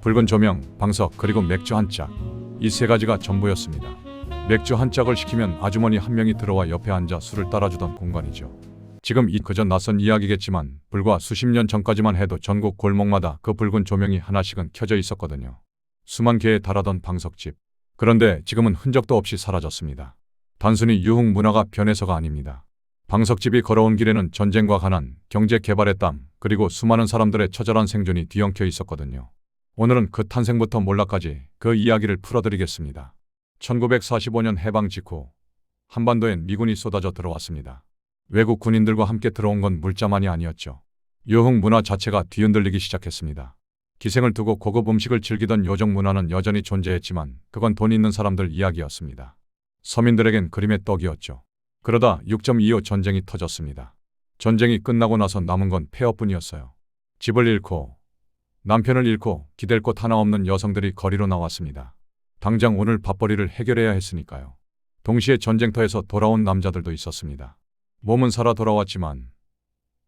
붉은 조명, 방석, 그리고 맥주 한 짝. 이 세 가지가 전부였습니다. 맥주 한 짝을 시키면 아주머니 한 명이 들어와 옆에 앉아 술을 따라주던 공간이죠. 지금 이 그저 낯선 이야기겠지만 불과 수십 년 전까지만 해도 전국 골목마다 그 붉은 조명이 하나씩은 켜져 있었거든요. 수만 개에 달하던 방석집. 그런데 지금은 흔적도 없이 사라졌습니다. 단순히 유흥 문화가 변해서가 아닙니다. 방석집이 걸어온 길에는 전쟁과 가난, 경제 개발의 땀, 그리고 수많은 사람들의 처절한 생존이 뒤엉켜 있었거든요. 오늘은 그 탄생부터 몰락까지 그 이야기를 풀어드리겠습니다. 1945년 해방 직후 한반도엔 미군이 쏟아져 들어왔습니다. 외국 군인들과 함께 들어온 건 물자만이 아니었죠. 유흥 문화 자체가 뒤흔들리기 시작했습니다. 기생을 두고 고급 음식을 즐기던 요정 문화는 여전히 존재했지만 그건 돈 있는 사람들 이야기였습니다. 서민들에겐 그림의 떡이었죠. 그러다 6.25 전쟁이 터졌습니다. 전쟁이 끝나고 나서 남은 건 폐허뿐이었어요. 집을 잃고 남편을 잃고 기댈 곳 하나 없는 여성들이 거리로 나왔습니다. 당장 오늘 밥벌이를 해결해야 했으니까요. 동시에 전쟁터에서 돌아온 남자들도 있었습니다. 몸은 살아 돌아왔지만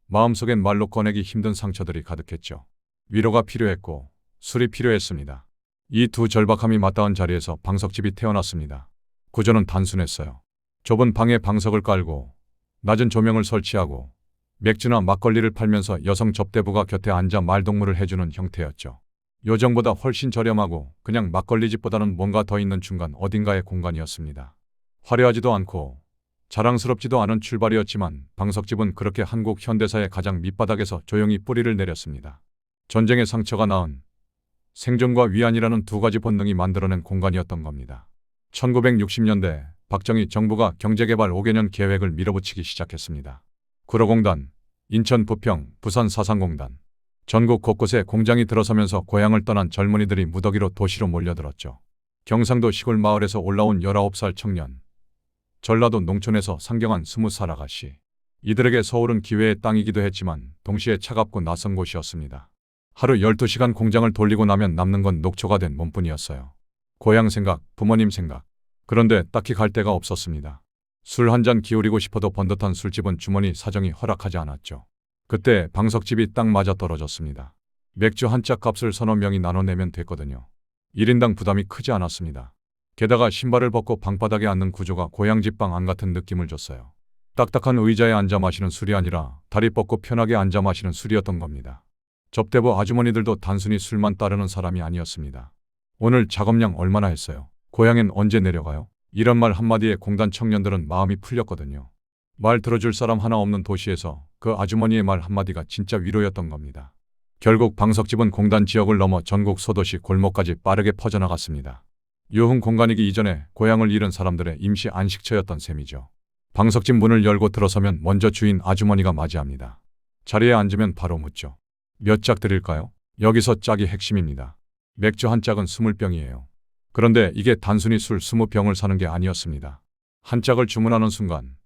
마음속엔 말로 꺼내기 힘든 상처들이 가득했죠. 위로가 필요했고 술이 필요했습니다. 이 두 절박함이 맞닿은 자리에서 방석집이 태어났습니다. 구조는 단순했어요. 좁은 방에 방석을 깔고 낮은 조명을 설치하고 맥주나 막걸리를 팔면서 여성 접대부가 곁에 앉아 말동무를 해주는 형태였죠. 요정보다 훨씬 저렴하고 그냥 막걸리집보다는 뭔가 더 있는 중간 어딘가의 공간이었습니다. 화려하지도 않고 자랑스럽지도 않은 출발이었지만 방석집은 그렇게 한국 현대사의 가장 밑바닥에서 조용히 뿌리를 내렸습니다. 전쟁의 상처가 낳은 생존과 위안이라는 두 가지 본능이 만들어낸 공간이었던 겁니다. 1960년대 박정희 정부가 경제개발 5개년 계획을 밀어붙이기 시작했습니다. 구로공단, 인천 부평, 부산 사상공단. 전국 곳곳에 공장이 들어서면서 고향을 떠난 젊은이들이 무더기로 도시로 몰려들었죠. 경상도 시골 마을에서 올라온 19살 청년, 전라도 농촌에서 상경한 20살 아가씨. 이들에게 서울은 기회의 땅이기도 했지만 동시에 차갑고 낯선 곳이었습니다. 하루 12시간 공장을 돌리고 나면 남는 건 녹초가 된 몸뿐이었어요. 고향 생각, 부모님 생각. 그런데 딱히 갈 데가 없었습니다. 술 한 잔 기울이고 싶어도 번듯한 술집은 주머니 사정이 허락하지 않았죠. 그때 방석집이 딱 맞아 떨어졌습니다. 맥주 한 짝 값을 서너 명이 나눠내면 됐거든요. 1인당 부담이 크지 않았습니다. 게다가 신발을 벗고 방바닥에 앉는 구조가 고향집 방 안 같은 느낌을 줬어요. 딱딱한 의자에 앉아 마시는 술이 아니라 다리 뻗고 편하게 앉아 마시는 술이었던 겁니다. 접대부 아주머니들도 단순히 술만 따르는 사람이 아니었습니다. 오늘 작업량 얼마나 했어요? 고향엔 언제 내려가요? 이런 말 한마디에 공단 청년들은 마음이 풀렸거든요. 말 들어줄 사람 하나 없는 도시에서 그 아주머니의 말 한마디가 진짜 위로였던 겁니다. 결국 방석집은 공단 지역을 넘어 전국 소도시 골목까지 빠르게 퍼져나갔습니다. 유흥 공간이기 이전에 고향을 잃은 사람들의 임시 안식처였던 셈이죠. 방석집 문을 열고 들어서면 먼저 주인 아주머니가 맞이합니다. 자리에 앉으면 바로 묻죠. 몇 짝 드릴까요? 여기서 짝이 핵심입니다. 맥주 한 짝은 20병이에요. 그런데 이게 단순히 술 20병을 사는 게 아니었습니다. 한 짝을 주문하는 순간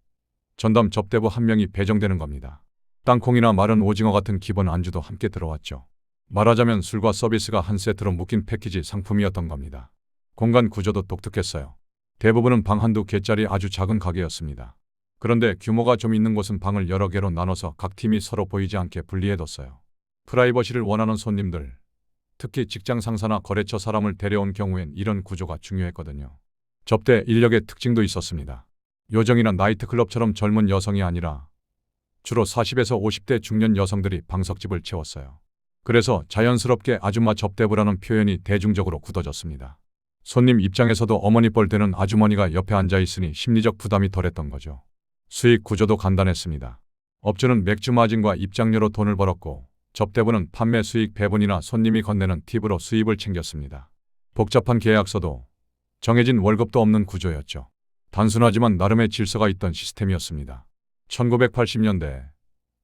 전담 접대부 한 명이 배정되는 겁니다. 땅콩이나 마른 오징어 같은 기본 안주도 함께 들어왔죠. 말하자면 술과 서비스가 한 세트로 묶인 패키지 상품이었던 겁니다. 공간 구조도 독특했어요. 대부분은 방 한두 개짜리 아주 작은 가게였습니다. 그런데 규모가 좀 있는 곳은 방을 여러 개로 나눠서 각 팀이 서로 보이지 않게 분리해뒀어요. 프라이버시를 원하는 손님들, 특히 직장 상사나 거래처 사람을 데려온 경우엔 이런 구조가 중요했거든요. 접대 인력의 특징도 있었습니다. 요정이나 나이트클럽처럼 젊은 여성이 아니라 주로 40에서 50대 중년 여성들이 방석집을 채웠어요. 그래서 자연스럽게 아줌마 접대부라는 표현이 대중적으로 굳어졌습니다. 손님 입장에서도 어머니 뻘 되는 아주머니가 옆에 앉아 있으니 심리적 부담이 덜했던 거죠. 수익 구조도 간단했습니다. 업주는 맥주 마진과 입장료로 돈을 벌었고 접대부는 판매 수익 배분이나 손님이 건네는 팁으로 수입을 챙겼습니다. 복잡한 계약서도 정해진 월급도 없는 구조였죠. 단순하지만 나름의 질서가 있던 시스템이었습니다. 1980년대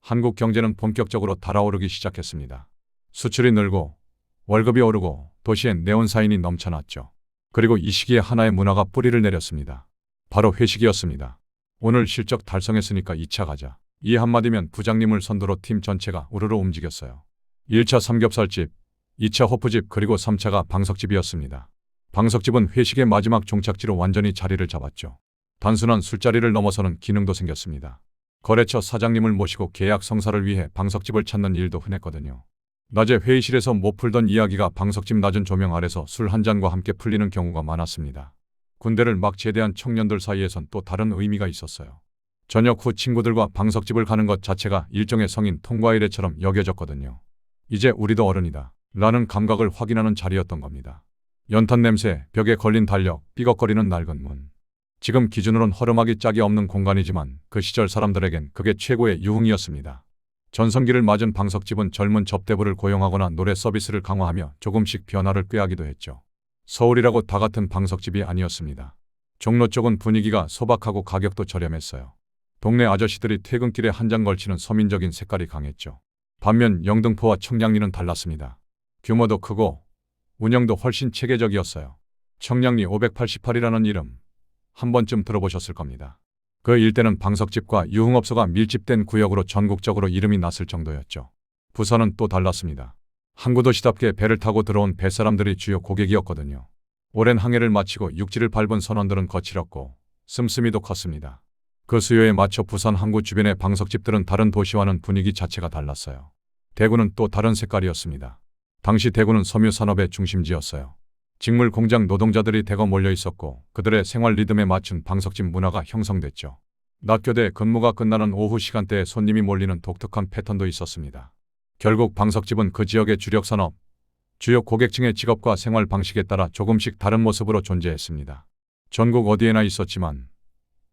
한국 경제는 본격적으로 달아오르기 시작했습니다. 수출이 늘고 월급이 오르고 도시엔 네온사인이 넘쳐났죠. 그리고 이 시기에 하나의 문화가 뿌리를 내렸습니다. 바로 회식이었습니다. 오늘 실적 달성했으니까 2차 가자. 이 한마디면 부장님을 선두로 팀 전체가 우르르 움직였어요. 1차 삼겹살집, 2차 호프집 그리고 3차가 방석집이었습니다. 방석집은 회식의 마지막 종착지로 완전히 자리를 잡았죠. 단순한 술자리를 넘어서는 기능도 생겼습니다. 거래처 사장님을 모시고 계약 성사를 위해 방석집을 찾는 일도 흔했거든요. 낮에 회의실에서 못 풀던 이야기가 방석집 낮은 조명 아래서 술 한 잔과 함께 풀리는 경우가 많았습니다. 군대를 막 제대한 청년들 사이에선 또 다른 의미가 있었어요. 저녁 후 친구들과 방석집을 가는 것 자체가 일종의 성인 통과의례처럼 여겨졌거든요. 이제 우리도 어른이다 라는 감각을 확인하는 자리였던 겁니다. 연탄 냄새, 벽에 걸린 달력, 삐걱거리는 낡은 문. 지금 기준으론 허름하기 짝이 없는 공간이지만 그 시절 사람들에겐 그게 최고의 유흥이었습니다. 전성기를 맞은 방석집은 젊은 접대부를 고용하거나 노래 서비스를 강화하며 조금씩 변화를 꾀하기도 했죠. 서울이라고 다 같은 방석집이 아니었습니다. 종로 쪽은 분위기가 소박하고 가격도 저렴했어요. 동네 아저씨들이 퇴근길에 한 장 걸치는 서민적인 색깔이 강했죠. 반면 영등포와 청량리는 달랐습니다. 규모도 크고 운영도 훨씬 체계적이었어요. 청량리 588이라는 이름 한 번쯤 들어보셨을 겁니다. 그 일대는 방석집과 유흥업소가 밀집된 구역으로 전국적으로 이름이 났을 정도였죠. 부산은 또 달랐습니다. 항구도시답게 배를 타고 들어온 뱃사람들이 주요 고객이었거든요. 오랜 항해를 마치고 육지를 밟은 선원들은 거칠었고 씀씀이도 컸습니다. 그 수요에 맞춰 부산 항구 주변의 방석집들은 다른 도시와는 분위기 자체가 달랐어요. 대구는 또 다른 색깔이었습니다. 당시 대구는 섬유산업의 중심지였어요. 직물 공장 노동자들이 대거 몰려 있었고 그들의 생활 리듬에 맞춘 방석집 문화가 형성됐죠. 낮 교대 근무가 끝나는 오후 시간대에 손님이 몰리는 독특한 패턴도 있었습니다. 결국 방석집은 그 지역의 주력 산업, 주요 고객층의 직업과 생활 방식에 따라 조금씩 다른 모습으로 존재했습니다. 전국 어디에나 있었지만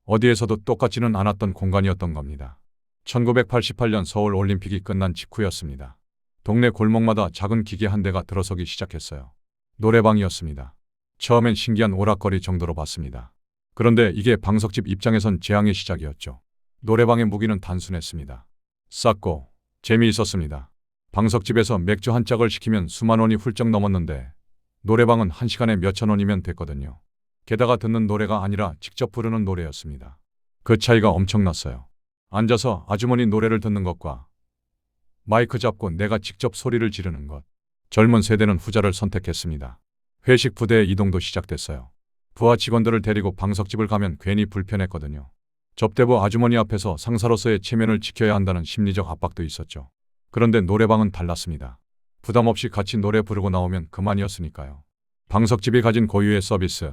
어디에서도 똑같지는 않았던 공간이었던 겁니다. 1988년 서울 올림픽이 끝난 직후였습니다. 동네 골목마다 작은 기계 한 대가 들어서기 시작했어요. 노래방이었습니다. 처음엔 신기한 오락거리 정도로 봤습니다. 그런데 이게 방석집 입장에선 재앙의 시작이었죠. 노래방의 무기는 단순했습니다. 쌌고 재미있었습니다. 방석집에서 맥주 한 짝을 시키면 수만 원이 훌쩍 넘었는데 노래방은 한 시간에 몇천 원이면 됐거든요. 게다가 듣는 노래가 아니라 직접 부르는 노래였습니다. 그 차이가 엄청났어요. 앉아서 아주머니 노래를 듣는 것과 마이크 잡고 내가 직접 소리를 지르는 것. 젊은 세대는 후자를 선택했습니다. 회식 부대의 이동도 시작됐어요. 부하 직원들을 데리고 방석집을 가면 괜히 불편했거든요. 접대부 아주머니 앞에서 상사로서의 체면을 지켜야 한다는 심리적 압박도 있었죠. 그런데 노래방은 달랐습니다. 부담 없이 같이 노래 부르고 나오면 그만이었으니까요. 방석집이 가진 고유의 서비스,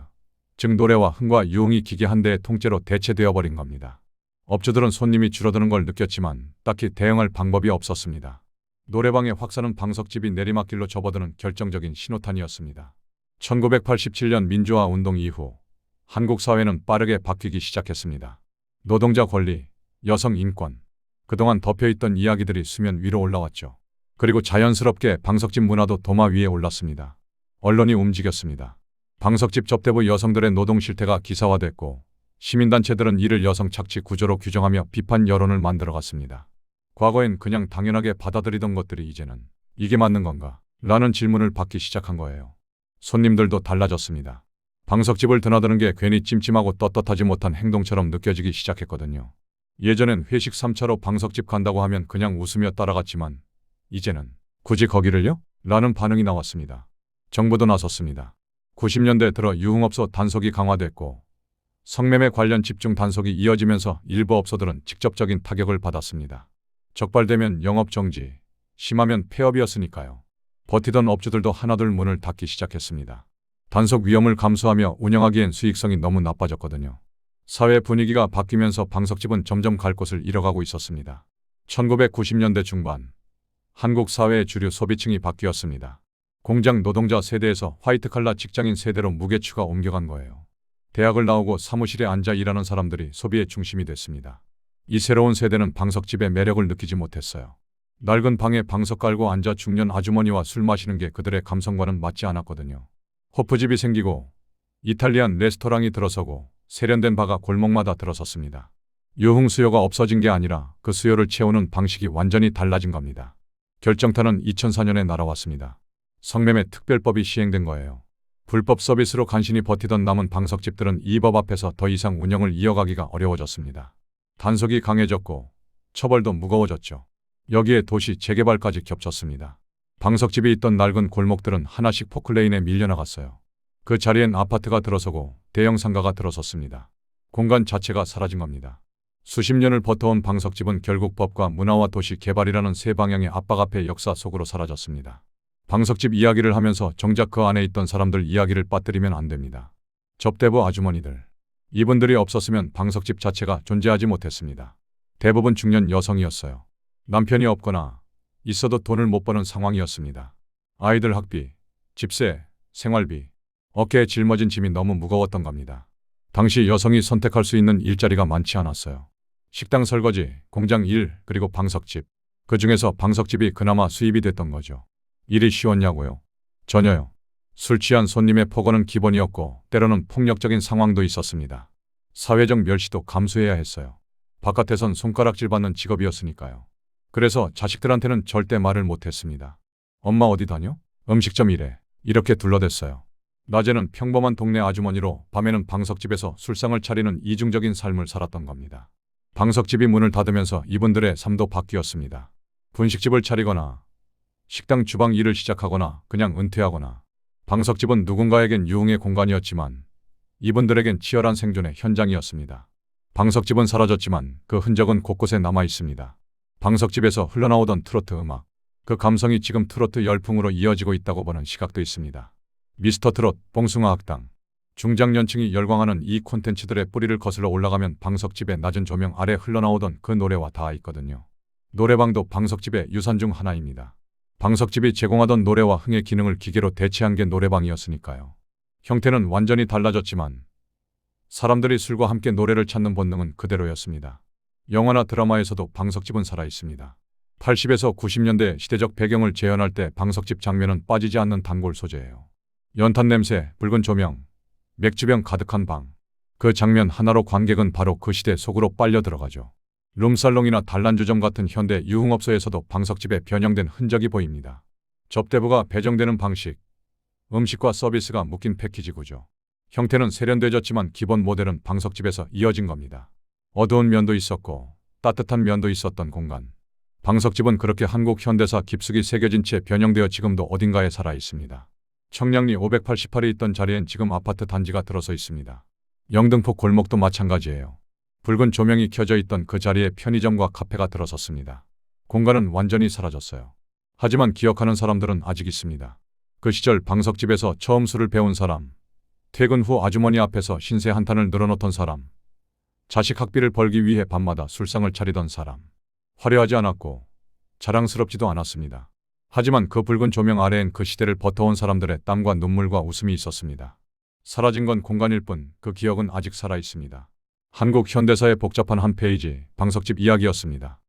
즉 노래와 흥과 유흥이 기계 한 대의 통째로 대체되어 버린 겁니다. 업주들은 손님이 줄어드는 걸 느꼈지만 딱히 대응할 방법이 없었습니다. 노래방의 확산은 방석집이 내리막길로 접어드는 결정적인 신호탄이었습니다. 1987년 민주화 운동 이후 한국 사회는 빠르게 바뀌기 시작했습니다. 노동자 권리, 여성 인권, 그동안 덮여있던 이야기들이 수면 위로 올라왔죠. 그리고 자연스럽게 방석집 문화도 도마 위에 올랐습니다. 언론이 움직였습니다. 방석집 접대부 여성들의 노동 실태가 기사화됐고 시민단체들은 이를 여성 착취 구조로 규정하며 비판 여론을 만들어갔습니다. 과거엔 그냥 당연하게 받아들이던 것들이 이제는 이게 맞는 건가? 라는 질문을 받기 시작한 거예요. 손님들도 달라졌습니다. 방석집을 드나드는 게 괜히 찜찜하고 떳떳하지 못한 행동처럼 느껴지기 시작했거든요. 예전엔 회식 3차로 방석집 간다고 하면 그냥 웃으며 따라갔지만 이제는 굳이 거기를요? 라는 반응이 나왔습니다. 정부도 나섰습니다. 90년대 들어 유흥업소 단속이 강화됐고 성매매 관련 집중 단속이 이어지면서 일부 업소들은 직접적인 타격을 받았습니다. 적발되면 영업정지, 심하면 폐업이었으니까요. 버티던 업주들도 하나둘 문을 닫기 시작했습니다. 단속 위험을 감수하며 운영하기엔 수익성이 너무 나빠졌거든요. 사회 분위기가 바뀌면서 방석집은 점점 갈 곳을 잃어가고 있었습니다. 1990년대 중반, 한국 사회의 주류 소비층이 바뀌었습니다. 공장 노동자 세대에서 화이트칼라 직장인 세대로 무게추가 옮겨간 거예요. 대학을 나오고 사무실에 앉아 일하는 사람들이 소비의 중심이 됐습니다. 이 새로운 세대는 방석집의 매력을 느끼지 못했어요. 낡은 방에 방석 깔고 앉아 중년 아주머니와 술 마시는 게 그들의 감성과는 맞지 않았거든요. 호프집이 생기고 이탈리안 레스토랑이 들어서고 세련된 바가 골목마다 들어섰습니다. 유흥 수요가 없어진 게 아니라 그 수요를 채우는 방식이 완전히 달라진 겁니다. 결정타는 2004년에 날아왔습니다. 성매매 특별법이 시행된 거예요. 불법 서비스로 간신히 버티던 남은 방석집들은 이 법 앞에서 더 이상 운영을 이어가기가 어려워졌습니다. 단속이 강해졌고 처벌도 무거워졌죠. 여기에 도시 재개발까지 겹쳤습니다. 방석집이 있던 낡은 골목들은 하나씩 포클레인에 밀려나갔어요. 그 자리엔 아파트가 들어서고 대형 상가가 들어섰습니다. 공간 자체가 사라진 겁니다. 수십 년을 버텨온 방석집은 결국 법과 문화와 도시 개발이라는 세 방향의 압박 앞에 역사 속으로 사라졌습니다. 방석집 이야기를 하면서 정작 그 안에 있던 사람들 이야기를 빠뜨리면 안 됩니다. 접대부 아주머니들. 이분들이 없었으면 방석집 자체가 존재하지 못했습니다. 대부분 중년 여성이었어요. 남편이 없거나 있어도 돈을 못 버는 상황이었습니다. 아이들 학비, 집세, 생활비, 어깨에 짊어진 짐이 너무 무거웠던 겁니다. 당시 여성이 선택할 수 있는 일자리가 많지 않았어요. 식당 설거지, 공장 일, 그리고 방석집. 그 중에서 방석집이 그나마 수입이 됐던 거죠. 일이 쉬웠냐고요? 전혀요. 술 취한 손님의 폭언은 기본이었고 때로는 폭력적인 상황도 있었습니다. 사회적 멸시도 감수해야 했어요. 바깥에선 손가락질 받는 직업이었으니까요. 그래서 자식들한테는 절대 말을 못했습니다. 엄마 어디 다녀? 음식점 일해. 이렇게 둘러댔어요. 낮에는 평범한 동네 아주머니로 밤에는 방석집에서 술상을 차리는 이중적인 삶을 살았던 겁니다. 방석집이 문을 닫으면서 이분들의 삶도 바뀌었습니다. 분식집을 차리거나 식당 주방 일을 시작하거나 그냥 은퇴하거나. 방석집은 누군가에겐 유흥의 공간이었지만 이분들에겐 치열한 생존의 현장이었습니다. 방석집은 사라졌지만 그 흔적은 곳곳에 남아 있습니다. 방석집에서 흘러나오던 트로트 음악. 그 감성이 지금 트로트 열풍으로 이어지고 있다고 보는 시각도 있습니다. 미스터 트롯, 봉숭아 학당. 중장년층이 열광하는 이 콘텐츠들의 뿌리를 거슬러 올라가면 방석집의 낮은 조명 아래 흘러나오던 그 노래와 닿아 있거든요. 노래방도 방석집의 유산 중 하나입니다. 방석집이 제공하던 노래와 흥의 기능을 기계로 대체한 게 노래방이었으니까요. 형태는 완전히 달라졌지만 사람들이 술과 함께 노래를 찾는 본능은 그대로였습니다. 영화나 드라마에서도 방석집은 살아있습니다. 80에서 90년대 시대적 배경을 재현할 때 방석집 장면은 빠지지 않는 단골 소재예요. 연탄 냄새, 붉은 조명, 맥주병 가득한 방. 그 장면 하나로 관객은 바로 그 시대 속으로 빨려 들어가죠. 룸살롱이나 단란주점 같은 현대 유흥업소에서도 방석집에 변형된 흔적이 보입니다. 접대부가 배정되는 방식, 음식과 서비스가 묶인 패키지 구조. 형태는 세련되졌지만 기본 모델은 방석집에서 이어진 겁니다. 어두운 면도 있었고 따뜻한 면도 있었던 공간. 방석집은 그렇게 한국 현대사 깊숙이 새겨진 채 변형되어 지금도 어딘가에 살아 있습니다. 청량리 588이 있던 자리엔 지금 아파트 단지가 들어서 있습니다. 영등포 골목도 마찬가지예요. 붉은 조명이 켜져 있던 그 자리에 편의점과 카페가 들어섰습니다. 공간은 완전히 사라졌어요. 하지만 기억하는 사람들은 아직 있습니다. 그 시절 방석집에서 처음 술을 배운 사람, 퇴근 후 아주머니 앞에서 신세 한탄을 늘어놓던 사람, 자식 학비를 벌기 위해 밤마다 술상을 차리던 사람. 화려하지 않았고 자랑스럽지도 않았습니다. 하지만 그 붉은 조명 아래엔 그 시대를 버텨온 사람들의 땀과 눈물과 웃음이 있었습니다. 사라진 건 공간일 뿐 그 기억은 아직 살아 있습니다. 한국 현대사의 복잡한 한 페이지, 방석집 이야기였습니다.